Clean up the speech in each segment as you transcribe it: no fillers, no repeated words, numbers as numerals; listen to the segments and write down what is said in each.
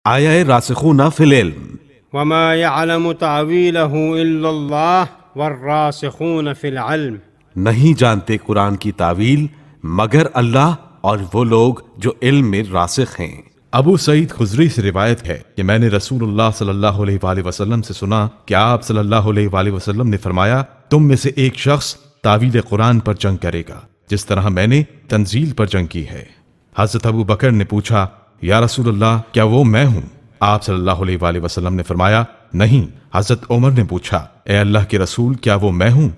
آیا راسخون فی العلم، وما يعلم تعويله إلا الله والراسخون في العلم. نہیں جانتے قرآن کی تعویل مگر اللہ اور وہ لوگ جو علم میں راسخ ہیں۔ ابو سعید خضری سے روایت ہے کہ میں نے رسول اللہ صلی اللہ علیہ وآلہ وسلم سے سنا کہ آپ صلی اللہ علیہ وآلہ وسلم نے فرمایا، تم میں سے ایک شخص تعویل قرآن پر جنگ کرے گا جس طرح میں نے تنزیل پر جنگ کی ہے۔ حضرت ابو بکر نے پوچھا، یا رسول اللہ کیا وہ میں ہوں؟ آپ صلی اللہ علیہ وآلہ وسلم نے فرمایا نہیں۔ حضرت عمر نے پوچھا، اے اللہ کے رسول کیا وہ میں ہوں؟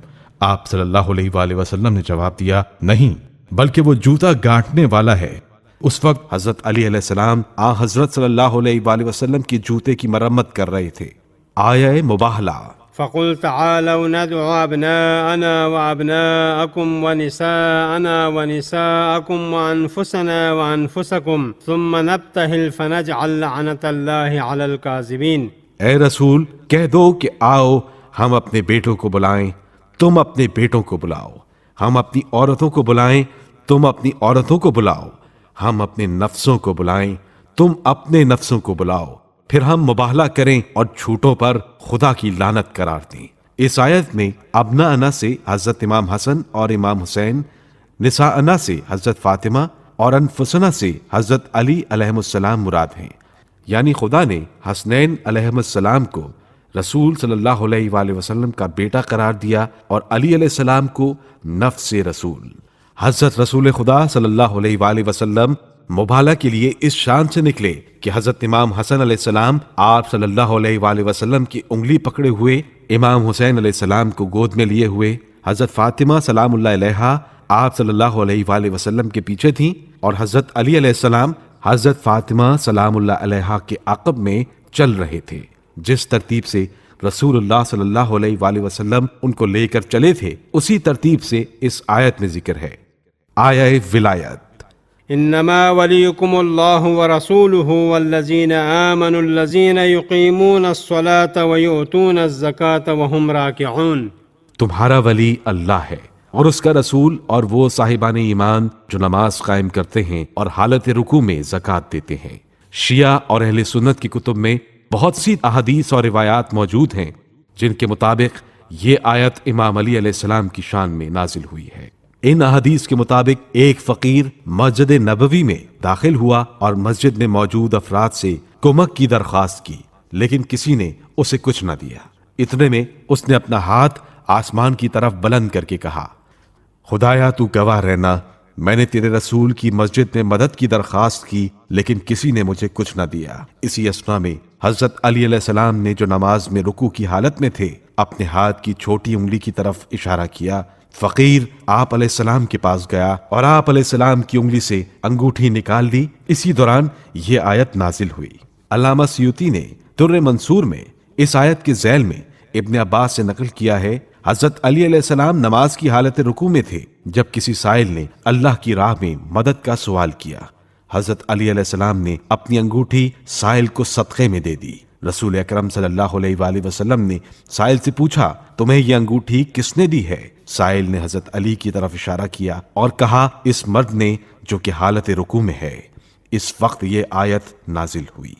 آپ صلی اللہ علیہ وآلہ وسلم نے جواب دیا، نہیں بلکہ وہ جوتا گانٹنے والا ہے۔ اس وقت حضرت علی علیہ السلام حضرت صلی اللہ علیہ وآلہ وسلم کی جوتے کی مرمت کر رہے تھے۔ آیا مباہلہ، فقل تعالوا ندعو أبناءنا وأبناءكم ونساءنا ونساءكم وأنفسنا وأنفسكم ثم نبتهل فنجعل لعنة الله على الكاذبين۔ اے رسول کہہ دو کہ آؤ ہم اپنے بیٹوں کو بلائیں، تم اپنے بیٹوں کو بلاؤ، ہم اپنی عورتوں کو بلائیں، تم اپنی عورتوں کو بلاؤ، ہم اپنے نفسوں کو بلائیں، تم اپنے نفسوں کو بلاؤ، پھر ہم مباہلہ کریں اور جھوٹوں پر خدا کی لعنت قرار دیں۔ اس آیت میں ابناءنا سے حضرت امام حسن اور امام حسین، نساءنا سے حضرت فاطمہ اور انفسنا سے حضرت علی علیہ السلام مراد ہیں، یعنی خدا نے حسنین علیہ السلام کو رسول صلی اللہ علیہ وآلہ وسلم کا بیٹا قرار دیا اور علی علیہ السلام کو نفس رسول۔ حضرت رسول خدا صلی اللہ علیہ وآلہ وسلم مباہلہ کے لیے اس شان سے نکلے کہ حضرت امام حسن علیہ السلام آپ صلی اللہ علیہ وآلہ وسلم کی انگلی پکڑے ہوئے، امام حسین علیہ السلام کو گود میں لیے ہوئے، حضرت فاطمہ سلام اللہ علیہا آپ صلی اللہ علیہ وآلہ وسلم کے پیچھے تھیں، اور حضرت علی علیہ السلام حضرت فاطمہ سلام اللہ علیہا کے عقب میں چل رہے تھے۔ جس ترتیب سے رسول اللہ صلی اللہ علیہ وآلہ وسلم ان کو لے کر چلے تھے اسی ترتیب سے اس آیت میں ذکر ہے۔ آیا ولایت، انما وليكم الله ورسوله والذين آمنوا الذين يقيمون الصلاة ويؤتون الزكاة وهم راكعون۔ تمہارا ولی اللہ ہے اور اس کا رسول اور وہ صاحبان ایمان جو نماز قائم کرتے ہیں اور حالت رکوع میں زکوٰۃ دیتے ہیں۔ شیعہ اور اہل سنت کی کتب میں بہت سی احادیث اور روایات موجود ہیں جن کے مطابق یہ آیت امام علی علیہ السلام کی شان میں نازل ہوئی ہے۔ ان احادیث کے مطابق ایک فقیر مسجد نبوی میں داخل ہوا اور مسجد میں موجود افراد سے کمک کی درخواست کی، لیکن کسی نے اسے کچھ نہ دیا۔ اتنے میں اس نے اپنا ہاتھ آسمان کی طرف بلند کر کے کہا، خدایا تو گواہ رہنا، میں نے تیرے رسول کی مسجد میں مدد کی درخواست کی لیکن کسی نے مجھے کچھ نہ دیا۔ اسی اسنا میں حضرت علی علیہ السلام نے جو نماز میں رکوع کی حالت میں تھے اپنے ہاتھ کی چھوٹی انگلی کی طرف اشارہ کیا۔ فقیر آپ علیہ السلام کے پاس گیا اور آپ علیہ السلام کی انگلی سے انگوٹھی نکال لی۔ اسی دوران یہ آیت نازل ہوئی۔ علامہ سیوطی نے در منصور میں اس آیت کے ذیل میں ابن عباس سے نقل کیا ہے، حضرت علی علیہ السلام نماز کی حالت رکوع میں تھے جب کسی سائل نے اللہ کی راہ میں مدد کا سوال کیا۔ حضرت علی علیہ السلام نے اپنی انگوٹھی سائل کو صدقے میں دے دی۔ رسول اکرم صلی اللہ علیہ وآلہ وسلم نے سائل سے پوچھا، تمہیں یہ انگوٹھی کس نے دی ہے؟ سائل نے حضرت علی کی طرف اشارہ کیا اور کہا، اس مرد نے جو کہ حالت رکوع میں ہے۔ اس وقت یہ آیت نازل ہوئی۔